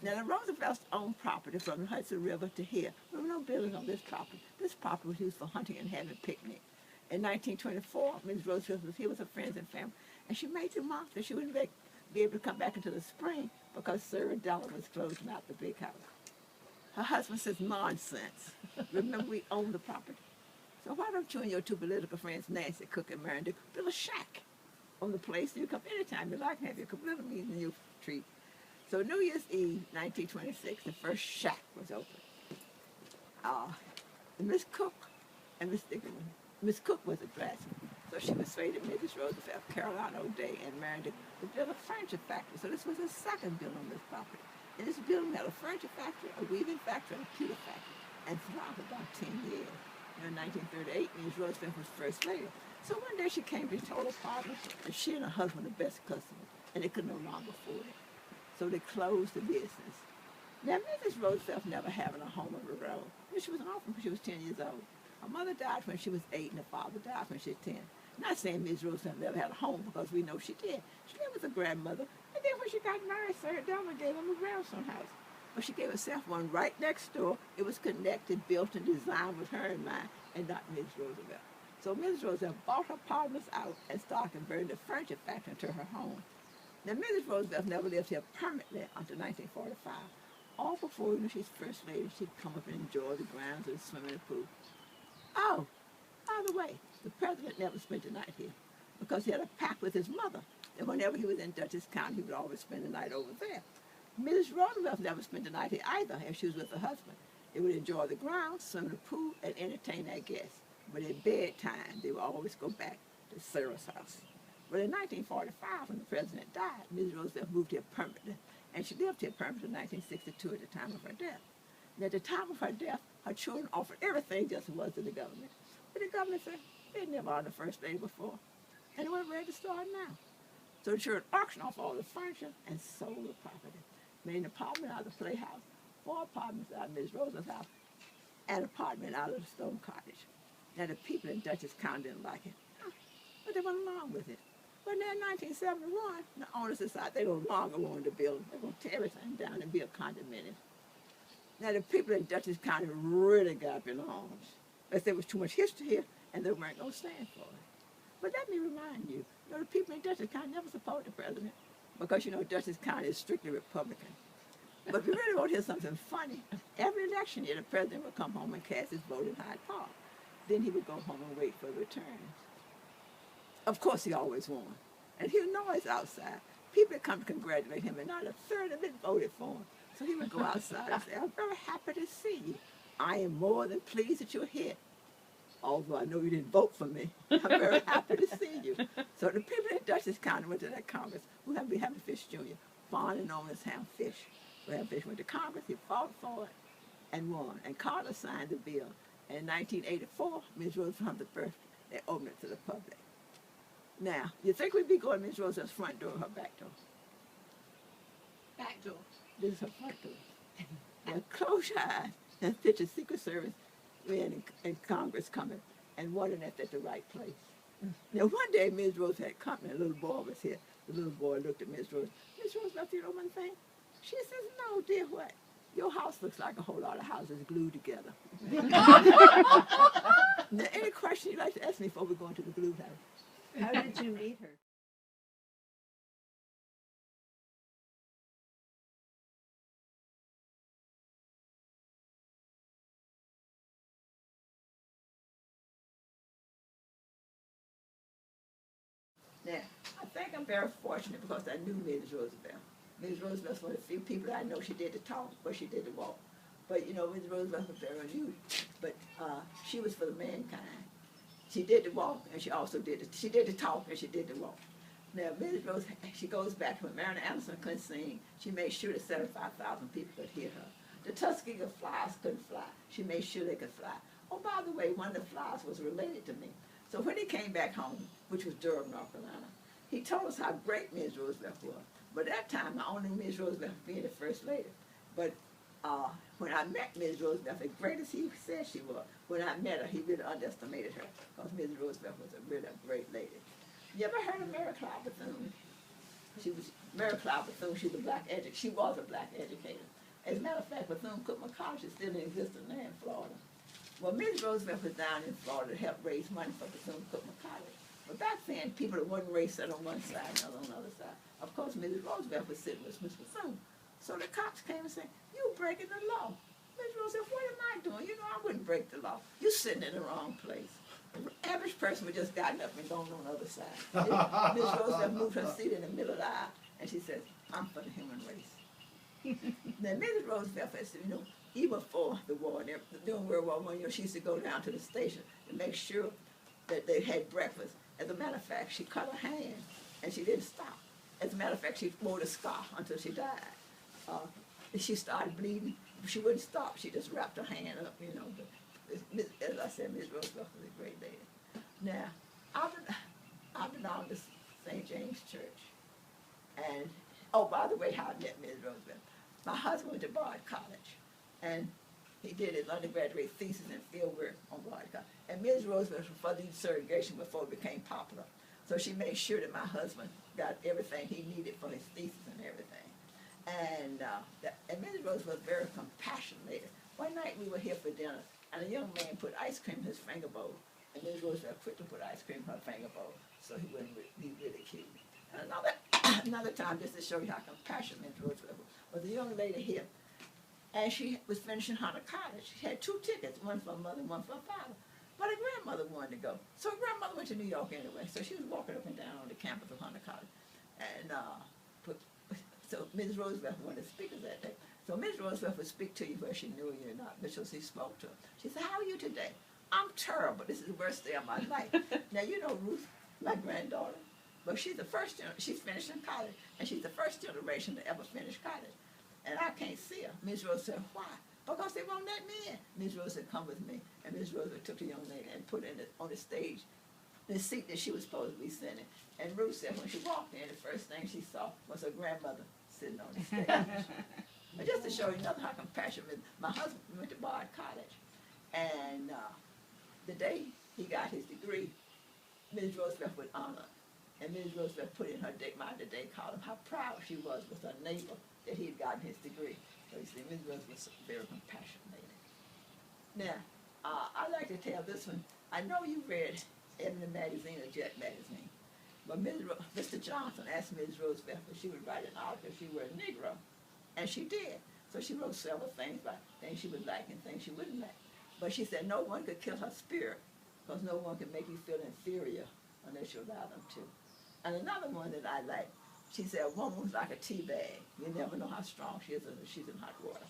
Now, the Roosevelts owned property from the Hudson River to here. There were no buildings on this property. This property was used for hunting and having picnics. In 1924, Mrs. Roosevelt was here with her friends and family, and she made the month that she wouldn't be able to come back until the spring because Sarah Della was closing out the big house. Her husband says, nonsense. Remember, we own the property. So why don't you and your two political friends, Nancy, Cook, and Marion, build a shack on the place? You come anytime you like and have your political meetings and your treat. So New Year's Eve, 1926, the first shack was open. Miss Cook and Miss Cook was a draftsman, so she persuaded Mrs. Roosevelt, Caroline O'Day, and Marion to build a furniture factory. So this was the second building on this property. And this building had a furniture factory, a weaving factory, and a pewter factory, and throughout about 10 years. In 1938, Mrs. Roosevelt was first lady. So one day she came to total partners, and she and her husband were the best customers, and they could no longer afford it. So they closed the business. Now, Mrs. Roosevelt never having a home of her own. She was an orphan when she was 10 years old. Her mother died when she was 8, and her father died when she was 10. Not saying Mrs. Roosevelt never had a home, because we know she did. She lived with her grandmother, and then when she got married, Sarah Della gave them a brownstone house. But she gave herself one right next door. It was connected, built, and designed with her in mind, and not Mrs. Roosevelt. So Mrs. Roosevelt bought her partners out and started converting the furniture factory into her home. Now, Mrs. Roosevelt never lived here permanently until 1945. All before she's first lady, she'd come up and enjoy the grounds and swim in the pool. Oh, by the way, the president never spent the night here because he had a pact with his mother that whenever he was in Dutchess County, he would always spend the night over there. Mrs. Roosevelt never spent the night here either if she was with her husband. They would enjoy the grounds, swim in the pool, and entertain their guests. But at bedtime, they would always go back to Sarah's house. But in 1945, when the president died, Mrs. Roosevelt moved here permanently, and she lived here permanently in 1962 at the time of her death. And at the time of her death, her children offered everything just as it was to the government. But the government said they'd never honored the first lady before, and they weren't ready to start now. So the children auctioned off all the furniture and sold the property, made an apartment out of the playhouse, 4 apartments out of Mrs. Roosevelt's house, and an apartment out of the stone cottage. Now the people in Dutchess County didn't like it, but they went along with it. But then in 1971, the owners decided they no longer wanted to build. They're going to tear everything down and build condominiums. Now, the people in Dutchess County really got up in arms. They said there was too much history here, and they weren't going to stand for it. But let me remind you, the people in Dutchess County never supported the president because, Dutchess County is strictly Republican. But if you really want to hear something funny, every election year, the president would come home and cast his vote in Hyde Park. Then he would go home and wait for the returns. Of course, he always won. And he would noise outside. People would come to congratulate him, and not a third of it voted for him. So he would go outside and say, I'm very happy to see you. I am more than pleased that you're here. Although I know you didn't vote for me, I'm very happy to see you. So the people in Dutchess County went to that Congress, who happened to be Happy Fish Jr., fondly known as Ham Fish. Well, Ham Fish went to Congress, he fought for it, and won. And Carter signed the bill. And in 1984, Ms. Roosevelt the first, they opened it to the public. Now, you think we'd be going to Ms. Roosevelt's front door or her back door? Back door. This is her front door. Now, close your eyes and picture Secret Service men and Congress coming and wondering if they're at the right place. Now, one day, Ms. Roosevelt had company, a little boy was here. The little boy looked at Ms. Roosevelt. Ms. Roosevelt, you know one thing? She says, no, dear, what? Your house looks like a whole lot of houses glued together. Now, any question you'd like to ask me before we go into the glued house? How did you meet her? Now, I think I'm very fortunate because I knew Mrs. Roosevelt. Mrs. Roosevelt's one of the few people I know she did the talk, but she did the walk. But, Mrs. Roosevelt was very unusual. But she was for the mankind. She did the walk, and she also did she did the talk, and she did the walk. Now, Mrs. Rose, she goes back to when Marion Anderson couldn't sing. She made sure that 75,000 people could hear her. The Tuskegee flies couldn't fly. She made sure they could fly. Oh, by the way, one of the flies was related to me. So when he came back home, which was Durham, North Carolina, he told us how great Ms. Roosevelt was. But at that time, I only knew Ms. Roosevelt being the first lady. But when I met Ms. Roosevelt, as great as he said she was, when I met her, he really underestimated her because Ms. Roosevelt was a really great lady. You ever heard of Mary Clyde Bethune? She was Mary Cloud Bethune, she's a black educator. She was a black educator. As a matter of fact, Bethune-Cookman College is still in existence now in Florida. Well, Mrs. Roosevelt was down in Florida to help raise money for Bethune-Cookman College. But back then, people of one race sat on one side, another on the other side. Of course, Mrs. Roosevelt was sitting with Miss Bethune. So the cops came and said, "You breaking the law." Mrs. Roosevelt, "What am I doing? You know I wouldn't break the law. You're sitting in the wrong place." The average person would just gotten up and gone on the other side. Miss Roosevelt moved her seat in the middle of the aisle, and she says, "I'm for the human race." Now, Mrs. Roosevelt said, even before the war, during World War I, she used to go down to the station to make sure that they had breakfast. As a matter of fact, she cut her hand, and she didn't stop. As a matter of fact, she wore the scarf until she died. She started bleeding. She wouldn't stop. She just wrapped her hand up, But as I said, Miss Roosevelt was a great lady. Now, I belong to St. James Church. And, oh, by the way, how I met Miss Roosevelt. My husband went to Bard College, and he did his undergraduate thesis and fieldwork on Bard College. And Miss Roosevelt was for the segregation before it became popular. So she made sure that my husband got everything he needed for his thesis and everything. And Mrs. Roosevelt was very compassionate lady. One night we were here for dinner, and a young man put ice cream in his finger bowl. And Mrs. Roosevelt quickly put ice cream in her finger bowl so he wouldn't be ridiculed. And another time, just to show you how compassionate Mrs. Roosevelt was a young lady here. And she was finishing Hunter College. She had 2 tickets, one for her mother and one for her father. But her grandmother wanted to go. So her grandmother went to New York anyway. So she was walking up and down on the campus of Hunter College. And so Mrs. Roosevelt wanted to speak that day. So Mrs. Roosevelt would speak to you whether she knew you or not, but she spoke to her. She said, "How are you today?" "I'm terrible. This is the worst day of my life." Now, you know Ruth, my granddaughter, but she's the first, she's finished in college, and she's the first generation to ever finish college. And I can't see her. Mrs. Roosevelt said, "Why?" "Because they won't let me in." Mrs. Roosevelt said, "Come with me." And Mrs. Roosevelt took the young lady and put her on the stage, the seat that she was supposed to be sitting. And Ruth said when she walked in, the first thing she saw was her grandmother sitting on the stage. But just to show you another how compassionate, my husband went to Bard College. And the day he got his degree, Mrs. Roosevelt would honor. And Mrs. Roosevelt put in her My Day column how proud she was with her neighbor that he had gotten his degree. So you see, Mrs. Roosevelt was a very compassionate lady. Now, I like to tell this one. I know you read Ebony magazine or Jet magazine, but Mr. Johnson asked Mrs. Roosevelt if she would write an article if she were a Negro, and she did. So she wrote several things about things she would like and things she wouldn't like. But she said no one could kill her spirit, because no one can make you feel inferior unless you allow them to. And another one that I like, she said, "A woman was like a tea bag. You never know how strong she is until she's in hot water."